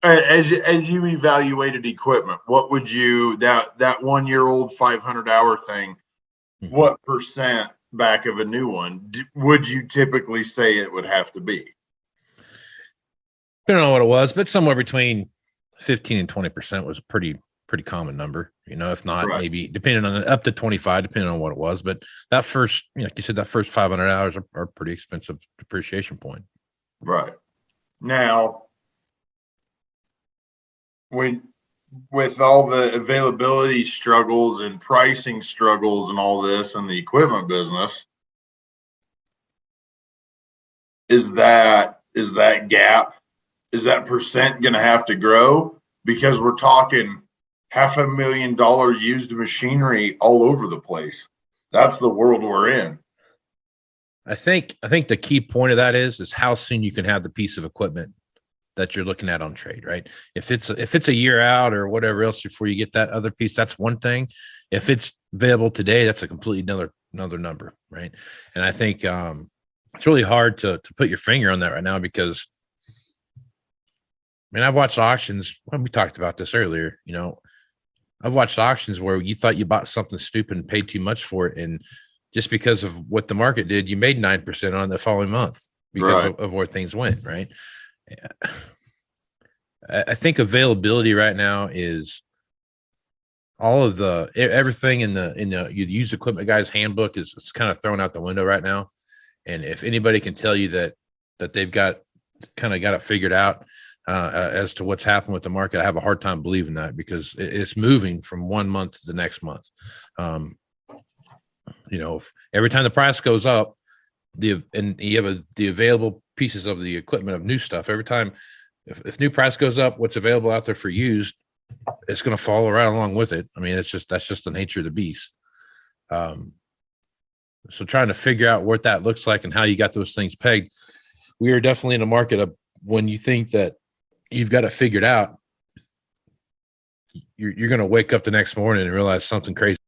as you evaluated equipment, what would you that 1 year old 500 hour thing? Mm-hmm. What percent back of a new one would you typically say it would have to be? I don't know what it was, but somewhere between 15 and 20% was a pretty common number, if not Right. maybe depending on up to 25, depending on what it was. But that first, like you said, that first 500 hours are a pretty expensive depreciation point. Right. Now, with all the availability struggles and pricing struggles and all this in the equipment business, is that gap, is that percent going to have to grow? Because we're talking $500,000 used machinery all over the place. That's the world we're in. I think the key point of that is how soon you can have the piece of equipment that you're looking at on trade, right? If it's a year out or whatever else before you get that other piece, that's one thing. If it's available today, that's a completely another number, right? And I think it's really hard to put your finger on that right now because, I've watched auctions. Well, we talked about this earlier. I've watched auctions where you thought you bought something stupid and paid too much for it, and just because of what the market did, you made 9% on the following month because of where things went, right? I think availability right now is all of everything in the used equipment guy's handbook is kind of thrown out the window right now. And if anybody can tell you that they've got it figured out as to what's happened with the market, I have a hard time believing that because it's moving from 1 month to the next month. If every time the price goes up, you have the available pieces of the equipment of new stuff. Every time, if new price goes up, what's available out there for used, it's going to follow right along with it. that's just the nature of the beast. So trying to figure out what that looks like and how you got those things pegged, we are definitely in a market of when you think that you've got it figured out, you're going to wake up the next morning and realize something crazy